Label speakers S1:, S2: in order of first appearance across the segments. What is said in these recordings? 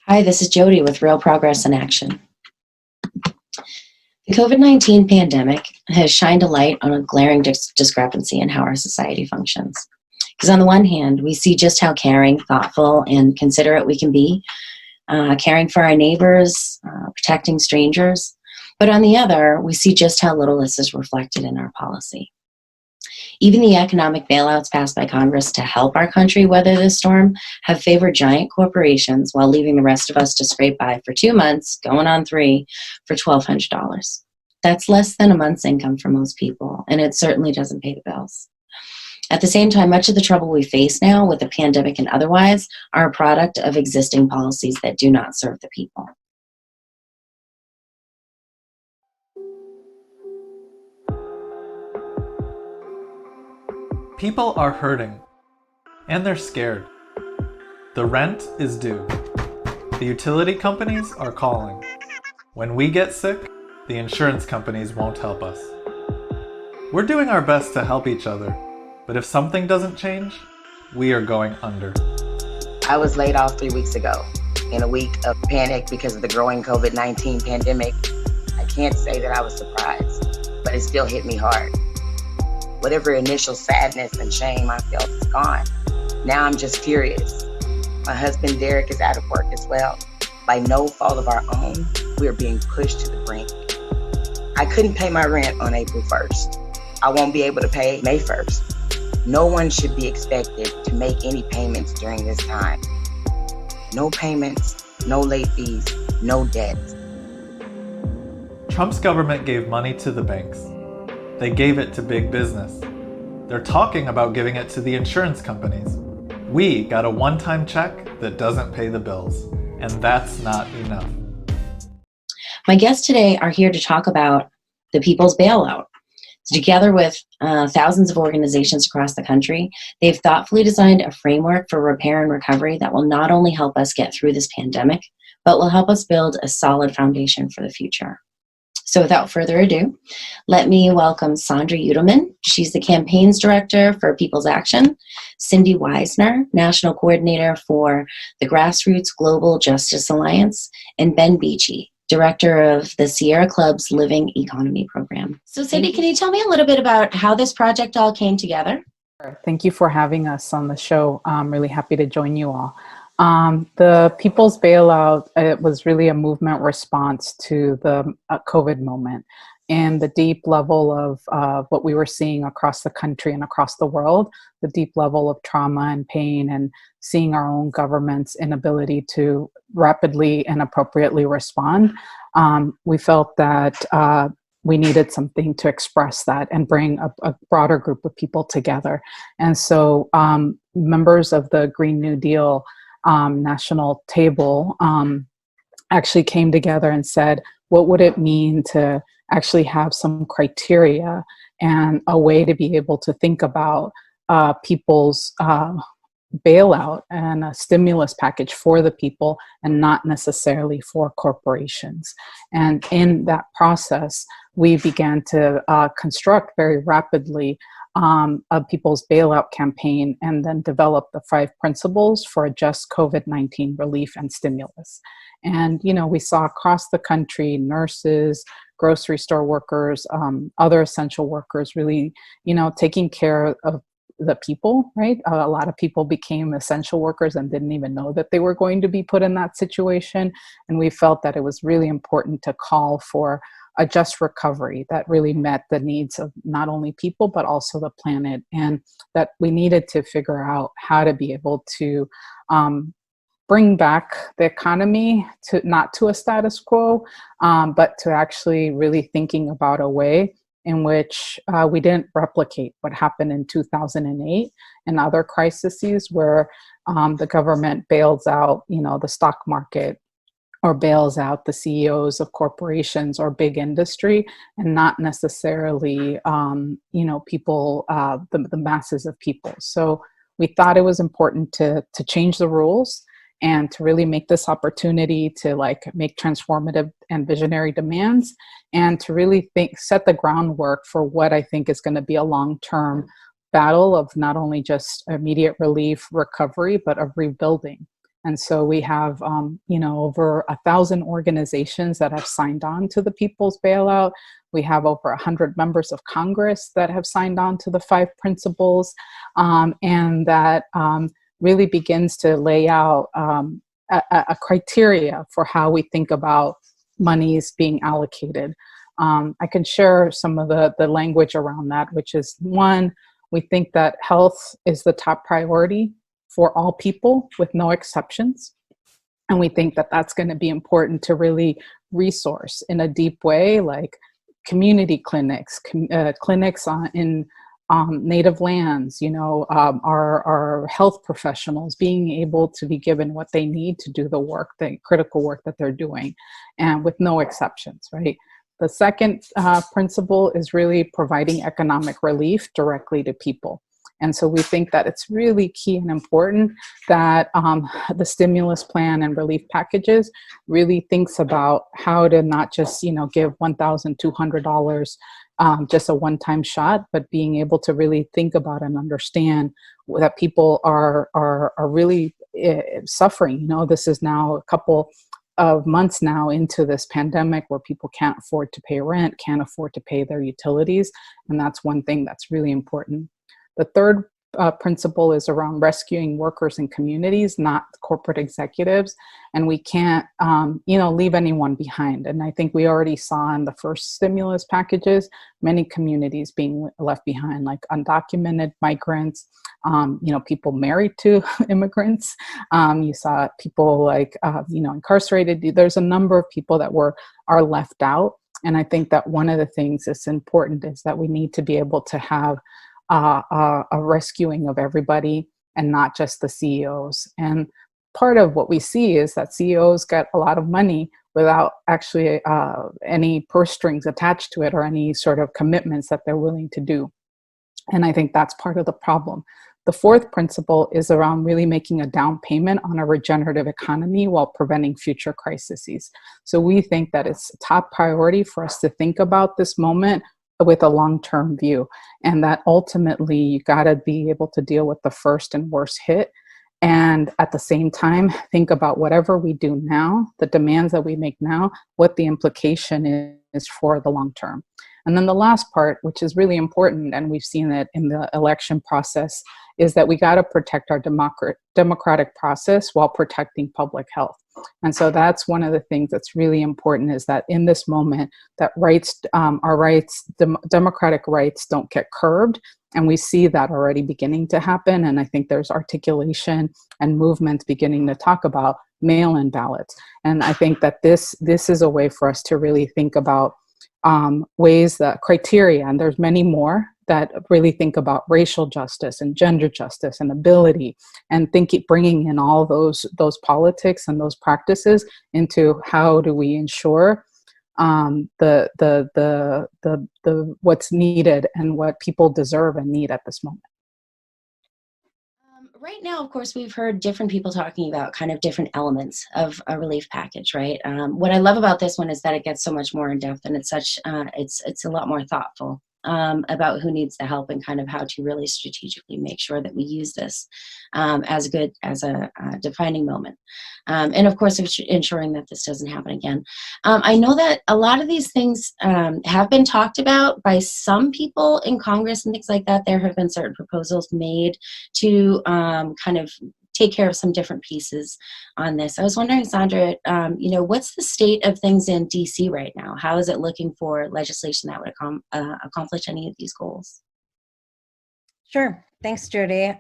S1: Hi, this is Jodi with Real Progress in Action. The COVID-19 pandemic has shined a light on a glaring discrepancy in how our society functions. Because on the one hand, we see just how caring, thoughtful, and considerate we can be, caring for our neighbors, protecting strangers. But on the other, we see just how little this is reflected in our policy. Even the economic bailouts passed by Congress to help our country weather this storm have favored giant corporations while leaving the rest of us to scrape by for 2 months, going on 3, for $1,200. That's less than a month's income for most people, and it certainly doesn't pay the bills. At the same time, much of the trouble we face now with the pandemic and otherwise are a product of existing policies that do not serve the people.
S2: People are hurting, and they're scared. The rent is due. The utility companies are calling. When we get sick, the insurance companies won't help us. We're doing our best to help each other, but if something doesn't change, we are going under.
S3: I was laid off 3 weeks ago. In a week of panic because of the growing COVID-19 pandemic, I can't say that I was surprised, but it still hit me hard. Whatever initial sadness and shame I felt is gone. Now I'm just furious. My husband Derek is out of work as well. By no fault of our own, we are being pushed to the brink. I couldn't pay my rent on April 1st. I won't be able to pay May 1st. No one should be expected to make any payments during this time. No payments, no late fees, no debt.
S2: Trump's government gave money to the banks. They gave it to big business. They're talking about giving it to the insurance companies. We got a one-time check that doesn't pay the bills, and that's not enough.
S1: My guests today are here to talk about the People's Bailout. Together with thousands of organizations across the country, they've thoughtfully designed a framework for repair and recovery that will not only help us get through this pandemic, but will help us build a solid foundation for the future. So without further ado, let me welcome Sondra Youdelman. She's the campaigns director for People's Action, Cindy Wiesner, national coordinator for the Grassroots Global Justice Alliance, and Ben Beachy, director of the Sierra Club's Living Economy program. So Cindy, can you tell me a little bit about how this project all came together?
S4: Thank you for having us on the show. I'm really happy to join you all. The People's Bailout, it was really a movement response to the COVID moment and the deep level of what we were seeing across the country and across the world, the deep level of trauma and pain, and seeing our own government's inability to rapidly and appropriately respond. We felt that we needed something to express that and bring a broader group of people together. And so members of the Green New Deal national table actually came together and said, what would it mean to actually have some criteria and a way to be able to think about people's bailout and a stimulus package for the people and not necessarily for corporations. And in that process, we began to construct very rapidly a People's Bailout campaign and then develop the 5 principles for a just COVID-19 relief and stimulus. And, you know, we saw across the country, nurses, grocery store workers, other essential workers really, you know, taking care of the people, right? A lot of people became essential workers and didn't even know that they were going to be put in that situation. And we felt that it was really important to call for a just recovery that really met the needs of not only people, but also the planet. And that we needed to figure out how to be able to bring back the economy to not to a status quo, but to actually really thinking about a way in which we didn't replicate what happened in 2008 and other crises where the government bails out, you know, the stock market or bails out the CEOs of corporations or big industry, and not necessarily, you know, people, the masses of people. So we thought it was important to change the rules and to really make this opportunity to like make transformative and visionary demands, and to really set the groundwork for what I think is going to be a long-term battle of not only just immediate relief, recovery, but of rebuilding. And so we have, over 1,000 organizations that have signed on to the People's Bailout. We have over 100 members of Congress that have signed on to the 5 principles, and that really begins to lay out a criteria for how we think about monies being allocated. I can share some of the language around that, which is, one, we think that health is the top priority for all people with no exceptions. And we think that that's going to be important to really resource in a deep way, like community clinics, clinics in native lands, our health professionals being able to be given what they need to do the work, the critical work that they're doing, and with no exceptions, right? The second principle is really providing economic relief directly to people. And so we think that it's really key and important that the stimulus plan and relief packages really thinks about how to not just, give $1,200 just a one-time shot, but being able to really think about and understand that people are really suffering. This is now a couple of months now into this pandemic where people can't afford to pay rent, can't afford to pay their utilities. And that's one thing that's really important. The third principle is around rescuing workers and communities, not corporate executives. And we can't, leave anyone behind. And I think we already saw in the first stimulus packages, many communities being left behind, like undocumented migrants, people married to immigrants. You saw people like, incarcerated. There's a number of people that are left out. And I think that one of the things that's important is that we need to be able to have a rescuing of everybody and not just the CEOs. And part of what we see is that CEOs get a lot of money without actually any purse strings attached to it or any sort of commitments that they're willing to do. And I think that's part of the problem. The fourth principle is around really making a down payment on a regenerative economy while preventing future crises. So we think that it's a top priority for us to think about this moment with a long-term view, and that ultimately you got to be able to deal with the first and worst hit, and at the same time think about whatever we do now, the demands that we make now, what the implication is for the long term. And then the last part, which is really important, and we've seen it in the election process, is that we got to protect our democratic process while protecting public health. And so that's one of the things that's really important, is that in this moment, that democratic rights don't get curbed. And we see that already beginning to happen. And I think there's articulation and movements beginning to talk about mail-in ballots. And I think that this is a way for us to really think about ways, that criteria, and there's many more, that really think about racial justice and gender justice and ability, and bringing in all those politics and those practices into how do we ensure the what's needed and what people deserve and need at this moment.
S1: Right now, of course, we've heard different people talking about kind of different elements of a relief package, right? What I love about this one is that it gets so much more in depth, and it's a lot more thoughtful about who needs the help and kind of how to really strategically make sure that we use this as a defining moment. And of course, ensuring that this doesn't happen again. I know that a lot of these things have been talked about by some people in Congress and things like that. There have been certain proposals made to kind of take care of some different pieces on this. I was wondering, Sondra, what's the state of things in DC right now? How is it looking for legislation that would accomplish any of these goals?
S5: Sure. Thanks, Jodi.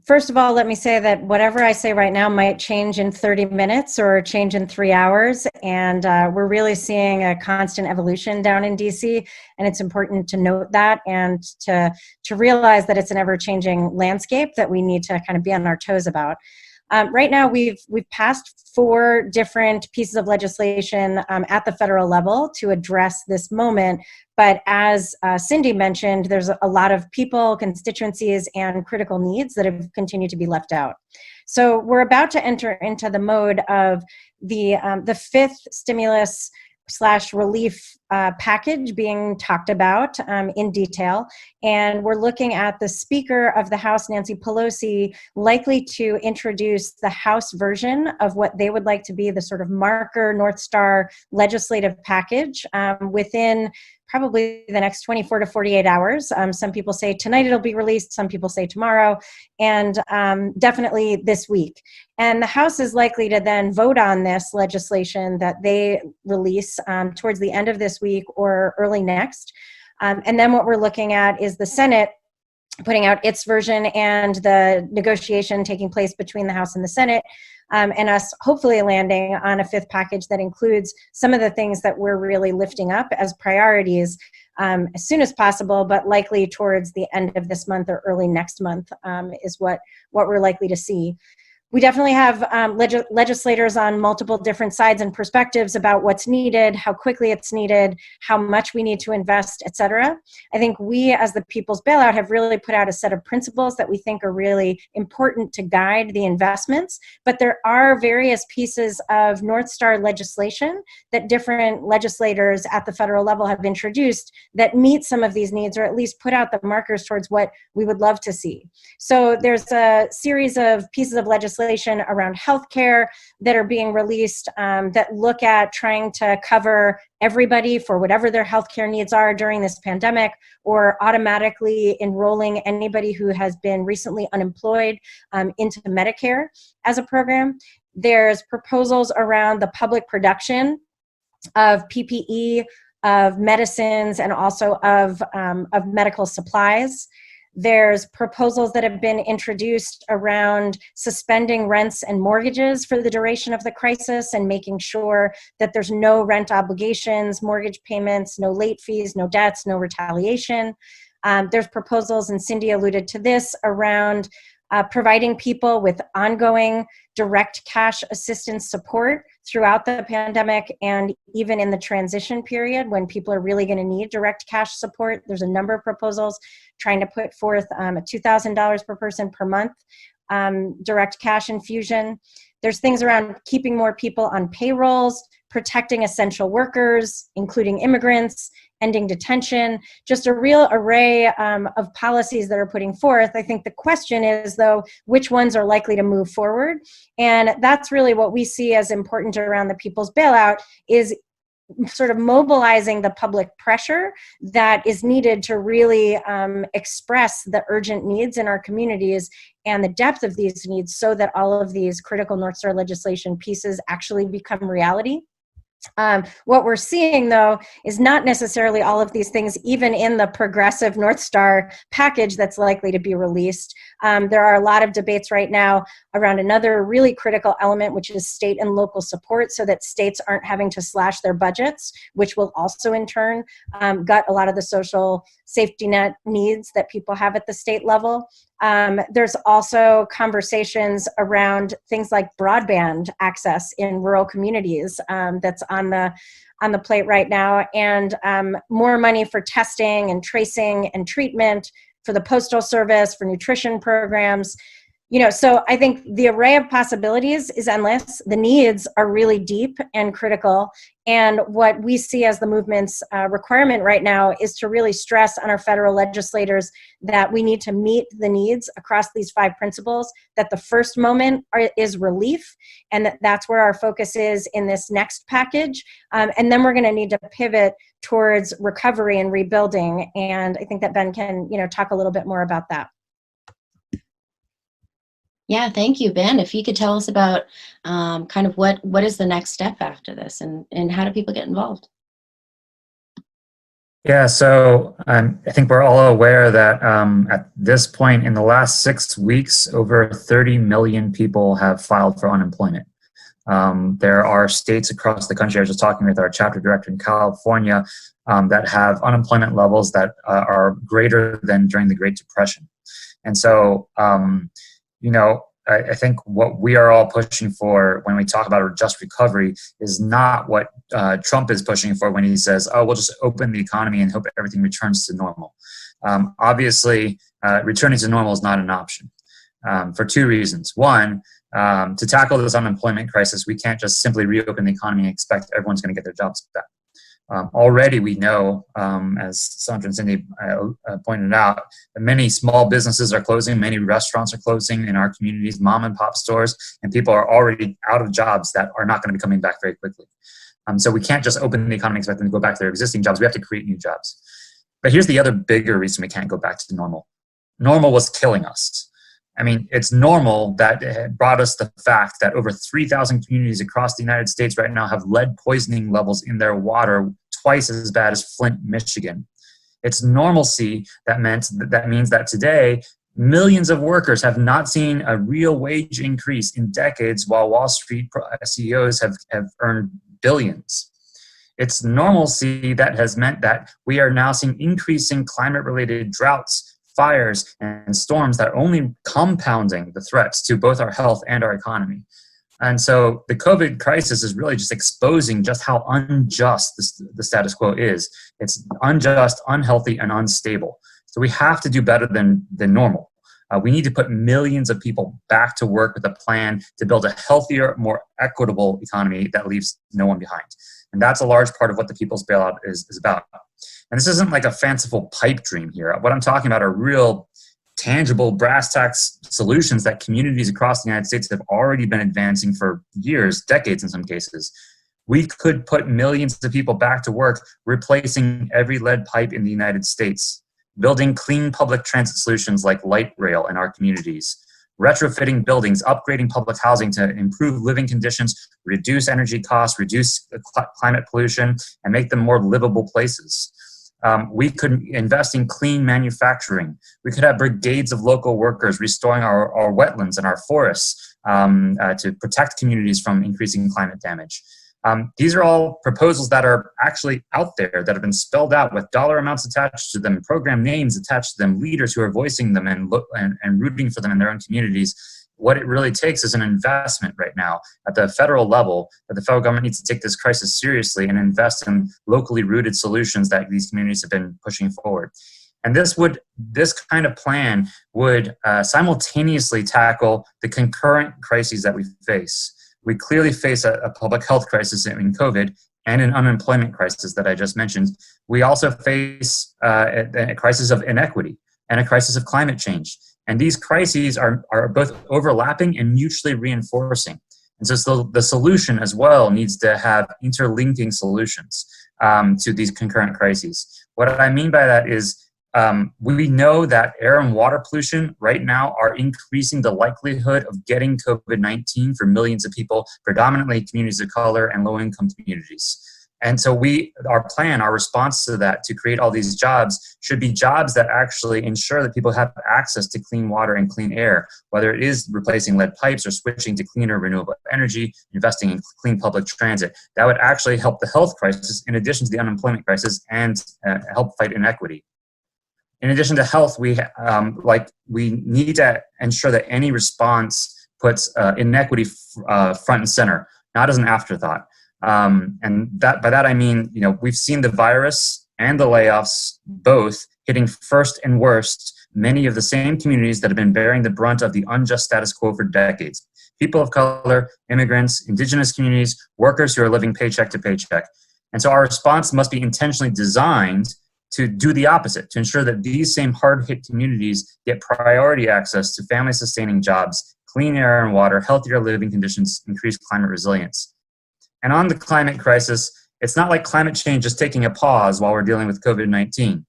S5: First of all, let me say that whatever I say right now might change in 30 minutes or change in 3 hours. And we're really seeing a constant evolution down in DC. And it's important to note that and to realize that it's an ever-changing landscape that we need to kind of be on our toes about. Right now, we've passed 4 different pieces of legislation at the federal level to address this moment. But as Cindy mentioned, there's a lot of people, constituencies, and critical needs that have continued to be left out. So we're about to enter into the mode of the 5th stimulus / relief package being talked about in detail. And we're looking at the Speaker of the House, Nancy Pelosi, likely to introduce the House version of what they would like to be the sort of marker North Star legislative package within probably the next 24 to 48 hours. Some people say tonight it'll be released, some people say tomorrow, and definitely this week. And the House is likely to then vote on this legislation that they release towards the end of this week or early next. And then what we're looking at is the Senate putting out its version and the negotiation taking place between the House and the Senate, and us hopefully landing on a fifth package that includes some of the things that we're really lifting up as priorities as soon as possible, but likely towards the end of this month or early next month is what we're likely to see. We definitely have legislators on multiple different sides and perspectives about what's needed, how quickly it's needed, how much we need to invest, et cetera. I think we, as the People's Bailout, have really put out a set of principles that we think are really important to guide the investments. But there are various pieces of North Star legislation that different legislators at the federal level have introduced that meet some of these needs, or at least put out the markers towards what we would love to see. So there's a series of pieces of legislation around healthcare that are being released that look at trying to cover everybody for whatever their healthcare needs are during this pandemic, or automatically enrolling anybody who has been recently unemployed into Medicare as a program. There's proposals around the public production of PPE, of medicines, and also of medical supplies. There's proposals that have been introduced around suspending rents and mortgages for the duration of the crisis and making sure that there's no rent obligations, mortgage payments, no late fees, no debts, no retaliation. There's proposals, and Cindy alluded to this, around providing people with ongoing direct cash assistance support throughout the pandemic and even in the transition period when people are really going to need direct cash support. There's a number of proposals trying to put forth a $2,000 per person per month direct cash infusion. There's things around keeping more people on payrolls, protecting essential workers, including immigrants, ending detention, just a real array of policies that are putting forth. I think the question is, though, which ones are likely to move forward? And that's really what we see as important around the People's Bailout, is sort of mobilizing the public pressure that is needed to really express the urgent needs in our communities and the depth of these needs so that all of these critical North Star legislation pieces actually become reality. What we're seeing, though, is not necessarily all of these things, even in the progressive North Star package that's likely to be released. There are a lot of debates right now around another really critical element, which is state and local support, so that states aren't having to slash their budgets, which will also in turn gut a lot of the social safety net needs that people have at the state level. There's also conversations around things like broadband access in rural communities that's on the plate right now, and more money for testing and tracing and treatment, for the Postal Service, for nutrition programs. So I think the array of possibilities is endless. The needs are really deep and critical. And what we see as the movement's requirement right now is to really stress on our federal legislators that we need to meet the needs across these 5 principles, that the first moment is relief, and that's where our focus is in this next package. And then we're going to need to pivot towards recovery and rebuilding. And I think that Ben can, talk a little bit more about that.
S1: Yeah, thank you, Ben. If you could tell us about kind of what is the next step after this, and how do people get involved?
S6: Yeah, so I think we're all aware that at this point in the last 6 weeks, over 30 million people have filed for unemployment. There are states across the country, I was just talking with our chapter director in California, that have unemployment levels that are greater than during the Great Depression. And so, I think what we are all pushing for when we talk about a just recovery is not what Trump is pushing for when he says, oh, we'll just open the economy and hope everything returns to normal. Obviously, returning to normal is not an option for 2 reasons. One, to tackle this unemployment crisis, we can't just simply reopen the economy and expect everyone's going to get their jobs back. Already we know, as Sondra and Cindy pointed out, that many small businesses are closing, many restaurants are closing in our communities, mom and pop stores, and people are already out of jobs that are not going to be coming back very quickly. So we can't just open the economy and expect them to go back to their existing jobs. We have to create new jobs. But here's the other bigger reason we can't go back to normal. Normal was killing us. I mean, it's normal that it brought us the fact that over 3,000 communities across the United States right now have lead poisoning levels in their water twice as bad as Flint, Michigan. It's normalcy that means that today, millions of workers have not seen a real wage increase in decades, while Wall Street CEOs have earned billions. It's normalcy that has meant that we are now seeing increasing climate-related droughts, fires, and storms that are only compounding the threats to both our health and our economy. And so the COVID crisis is really just exposing just how unjust the status quo is. It's unjust, unhealthy, and unstable. So we have to do better than normal. We need to put millions of people back to work with a plan to build a healthier, more equitable economy that leaves no one behind. And that's a large part of what the People's Bailout is about. And this isn't like a fanciful pipe dream here. What I'm talking about are real, tangible, brass tacks solutions that communities across the United States have already been advancing for years, decades in some cases. We could put millions of people back to work replacing every lead pipe in the United States, building clean public transit solutions like light rail in our communities, retrofitting buildings, upgrading public housing to improve living conditions, reduce energy costs, reduce climate pollution, and make them more livable places. We could invest in clean manufacturing. We could have brigades of local workers restoring our wetlands and our forests to protect communities from increasing climate damage. These are all proposals that are actually out there, that have been spelled out with dollar amounts attached to them, program names attached to them, leaders who are voicing them and rooting for them in their own communities. What it really takes is an investment right now at the federal level, that the federal government needs to take this crisis seriously and invest in locally rooted solutions that these communities have been pushing forward. And this kind of plan would simultaneously tackle the concurrent crises that we face. We clearly face a public health crisis in COVID and an unemployment crisis that I just mentioned. We also face a crisis of inequity and a crisis of climate change. And these crises are both overlapping and mutually reinforcing. And so the solution as well needs to have interlinking solutions to these concurrent crises. What I mean by that is we know that air and water pollution right now are increasing the likelihood of getting COVID-19 for millions of people, predominantly communities of color and low-income communities. And so our response to that, to create all these jobs, should be jobs that actually ensure that people have access to clean water and clean air, whether it is replacing lead pipes or switching to cleaner renewable energy, investing in clean public transit. That would actually help the health crisis in addition to the unemployment crisis and help fight inequity. In addition to health, we need to ensure that any response puts inequity front and center, not as an afterthought. And by that I mean, we've seen the virus and the layoffs both hitting first and worst many of the same communities that have been bearing the brunt of the unjust status quo for decades. People of color, immigrants, indigenous communities, workers who are living paycheck to paycheck. And so our response must be intentionally designed to do the opposite, to ensure that these same hard-hit communities get priority access to family-sustaining jobs, clean air and water, healthier living conditions, increased climate resilience. And on the climate crisis, it's not like climate change is taking a pause while we're dealing with COVID-19.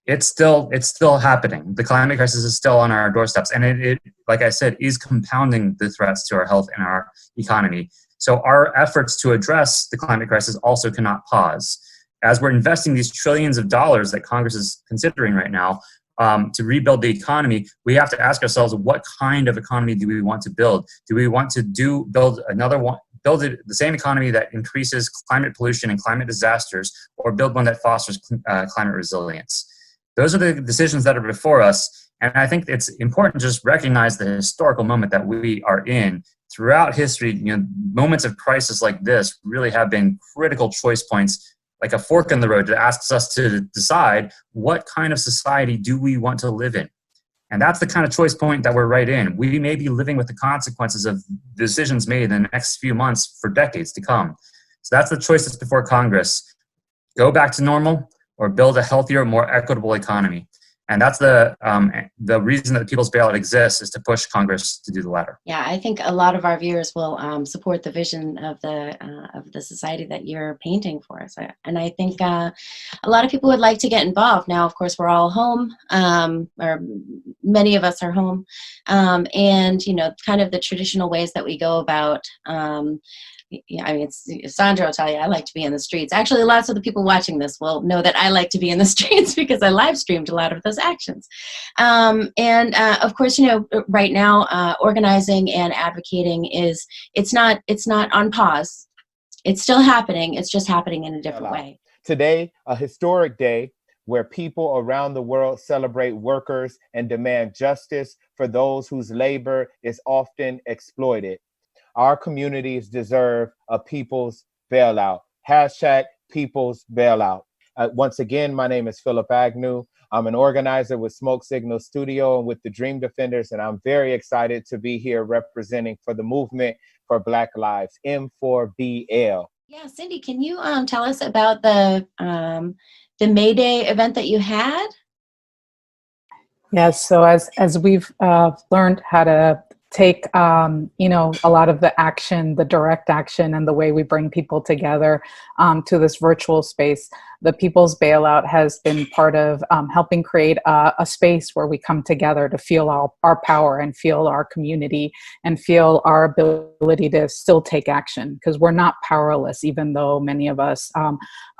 S6: It's still happening. The climate crisis is still on our doorsteps. And it, like I said, is compounding the threats to our health and our economy. So our efforts to address the climate crisis also cannot pause. As we're investing these trillions of dollars that Congress is considering right now to rebuild the economy, we have to ask ourselves, what kind of economy do we want to build? Do we want to build the same economy that increases climate pollution and climate disasters, or build one that fosters climate resilience? Those are the decisions that are before us. And I think it's important to just recognize the historical moment that we are in. Throughout history, moments of crisis like this really have been critical choice points, like a fork in the road, that asks us to decide what kind of society do we want to live in. And that's the kind of choice point that we're right in. We may be living with the consequences of decisions made in the next few months for decades to come. So that's the choice that's before Congress. go back to normal or build a healthier, more equitable economy. And that's the reason that the People's Bailout exists, is to push Congress to do the latter.
S1: Yeah, I think a lot of our viewers will support the vision of the society that you're painting for us. And I think a lot of people would like to get involved. Now, of course, we're all home, or many of us are home, and kind of the traditional ways that we go about. Yeah, I mean, Sondra will tell you I like to be in the streets. Actually, lots of the people watching this will know that I like to be in the streets because I live streamed a lot of those actions. And of course, right now, organizing and advocating it's not on pause. It's still happening. It's just happening in a different way.
S7: Today, a historic day where people around the world celebrate workers and demand justice for those whose labor is often exploited. Our communities deserve a people's bailout. Hashtag people's bailout. Once again, my name is Philip Agnew. I'm an organizer with Smoke Signal Studio and with the Dream Defenders, and I'm very excited to be here representing for the movement for Black Lives, M4BL.
S1: Yeah, Cindy, can you tell us about the May Day event that you had?
S4: Yes, so as we've learned how to take, a lot of the action, the direct action, and the way we bring people together to this virtual space, the People's Bailout has been part of helping create a space where we come together to feel our power and feel our community and feel our ability to still take action, because we're not powerless, even though many of us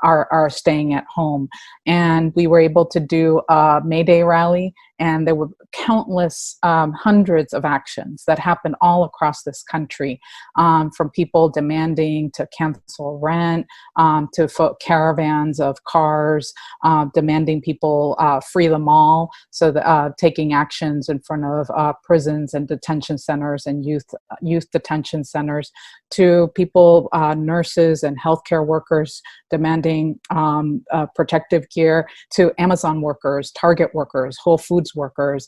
S4: are staying at home. And we were able to do a May Day rally, and there were countless hundreds of actions that happened all across this country, from people demanding to cancel rent, to caravans of cars, demanding people free the mall, so taking actions in front of prisons and detention centers and youth detention centers, to people, nurses and healthcare workers demanding protective gear, to Amazon workers, Target workers, Whole Foods workers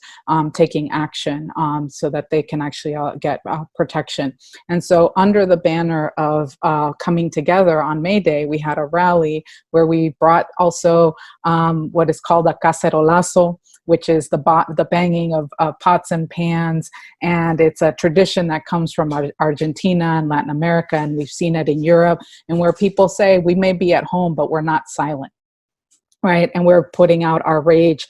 S4: taking action so that they can actually get protection. And so under the banner of coming together on May Day, we had a rally where we brought also what is called a cacerolazo, which is the banging of pots and pans. And it's a tradition that comes from Argentina and Latin America, and we've seen it in Europe, and where people say, we may be at home, but we're not silent, right? And we're putting out our rage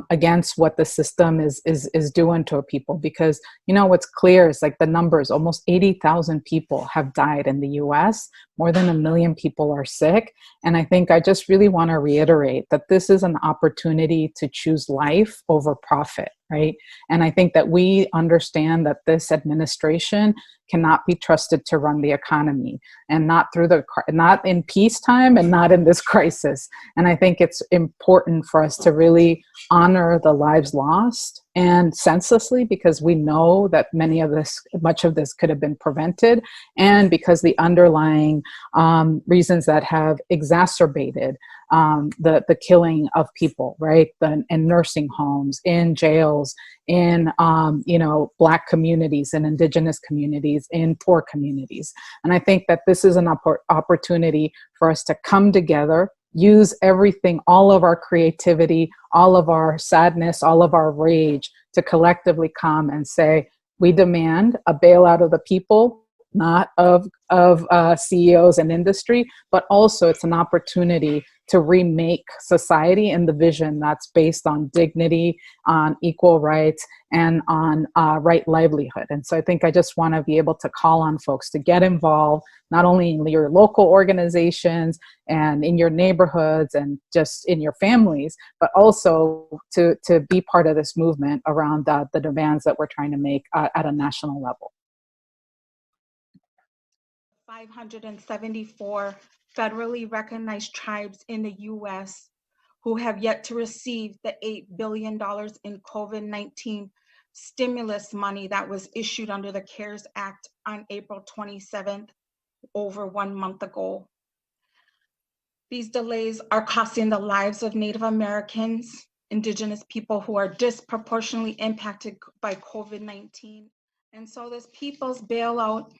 S4: against what the system is doing to people. Because, what's clear is like the numbers, almost 80,000 people have died in the US, more than 1 million people are sick. And I think I just really want to reiterate that this is an opportunity to choose life over profit, right? And I think that we understand that this administration cannot be trusted to run the economy, and not in peacetime and not in this crisis. And I think it's important for us to really honor the lives lost, and senselessly, because we know that much of this could have been prevented, and because the underlying reasons that have exacerbated the killing of people, right? In nursing homes, in jails, in Black communities, in Indigenous communities, in poor communities. And I think that this is an opportunity for us to come together, use everything, all of our creativity, all of our sadness, all of our rage, to collectively come and say, we demand a bailout of the people, not of CEOs and industry, but also it's an opportunity to remake society in the vision that's based on dignity, on equal rights, and on right livelihood. And so I think I just want to be able to call on folks to get involved, not only in your local organizations and in your neighborhoods and just in your families, but also to be part of this movement around the demands that we're trying to make at a national level.
S8: 574 federally recognized tribes in the U.S. who have yet to receive the $8 billion in COVID-19 stimulus money that was issued under the CARES Act on April 27th, over 1 month ago. These delays are costing the lives of Native Americans, Indigenous people who are disproportionately impacted by COVID-19. And so this People's Bailout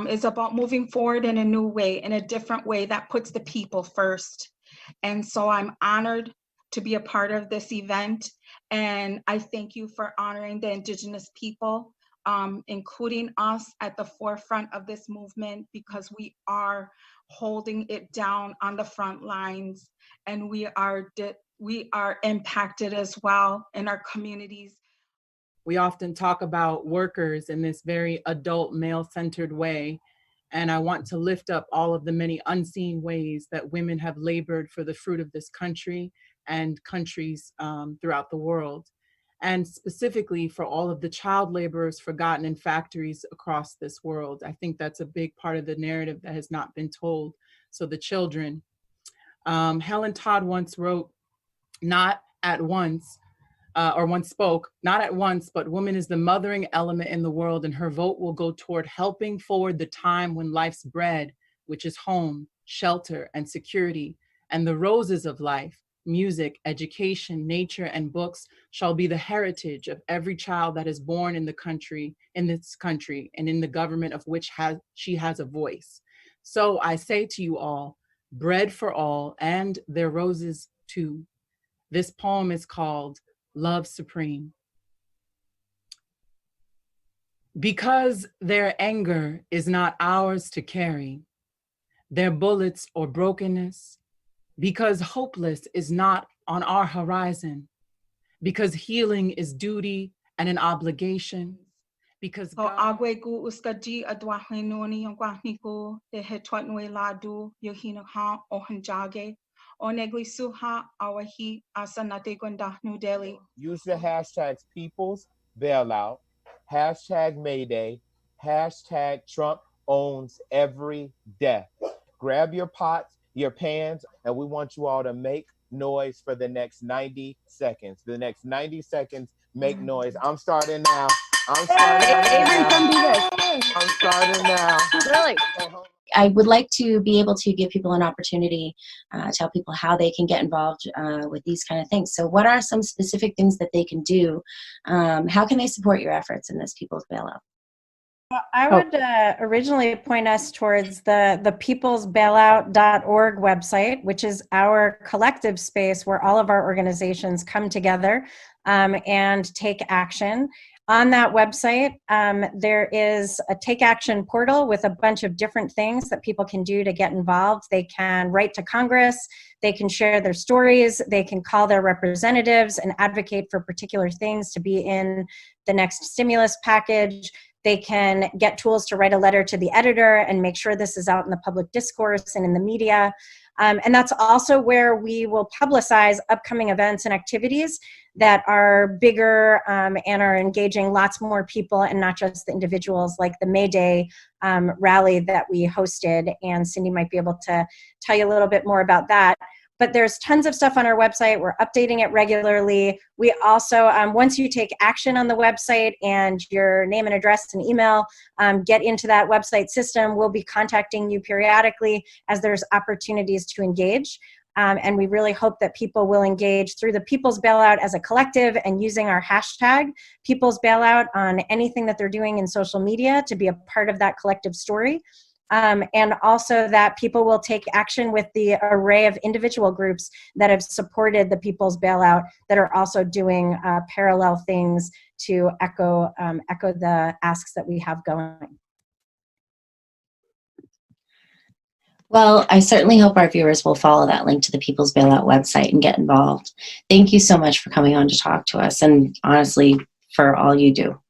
S8: is about moving forward in a new way, in a different way that puts the people first. And so I'm honored to be a part of this event. And I thank you for honoring the Indigenous people, including us at the forefront of this movement, because we are holding it down on the front lines, and we are impacted as well in our communities.
S9: We often talk about workers in this very adult, male-centered way, and I want to lift up all of the many unseen ways that women have labored for the fruit of this country and countries throughout the world, and specifically for all of the child laborers forgotten in factories across this world. I think that's a big part of the narrative that has not been told. So the children. Helen Todd once wrote, not at once, or once spoke, not at once, but woman is the mothering element in the world, and her vote will go toward helping forward the time when life's bread, which is home, shelter, and security, and the roses of life, music, education, nature, and books shall be the heritage of every child that is born in this country, and in the government of which she has a voice. So I say to you all, bread for all, and their roses too. This poem is called Love Supreme. Because their anger is not ours to carry, their bullets or brokenness, because hopeless is not on our horizon, because healing is duty and an obligation, because God...
S7: Use the hashtags People's Bailout, hashtag Mayday, hashtag Trump owns every death. Grab your pots, your pans, and we want you all to make noise for the next 90 seconds. The next 90 seconds, make noise. I'm starting now. I'm starting now.
S1: Really? I would like to be able to give people an opportunity, tell people how they can get involved with these kind of things. So what are some specific things that they can do? How can they support your efforts in this People's Bailout?
S5: Well, I would originally point us towards the peoplesbailout.org website, which is our collective space where all of our organizations come together and take action. On that website, there is a take action portal with a bunch of different things that people can do to get involved. They can write to Congress, they can share their stories, they can call their representatives and advocate for particular things to be in the next stimulus package. They can get tools to write a letter to the editor and make sure this is out in the public discourse and in the media. And that's also where we will publicize upcoming events and activities that are bigger and are engaging lots more people and not just the individuals, like the May Day rally that we hosted. And Cindy might be able to tell you a little bit more about that. But there's tons of stuff on our website. We're updating it regularly. We also, once you take action on the website and your name and address and email get into that website system, we'll be contacting you periodically as there's opportunities to engage. And we really hope that people will engage through the People's Bailout as a collective and using our hashtag People's Bailout on anything that they're doing in social media to be a part of that collective story. And also that people will take action with the array of individual groups that have supported the People's Bailout that are also doing parallel things to echo the asks that we have going.
S1: Well, I certainly hope our viewers will follow that link to the People's Bailout website and get involved. Thank you so much for coming on to talk to us, and honestly, for all you do.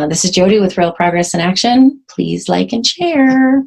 S1: This is Jodi with Real Progress in Action. Please like and share.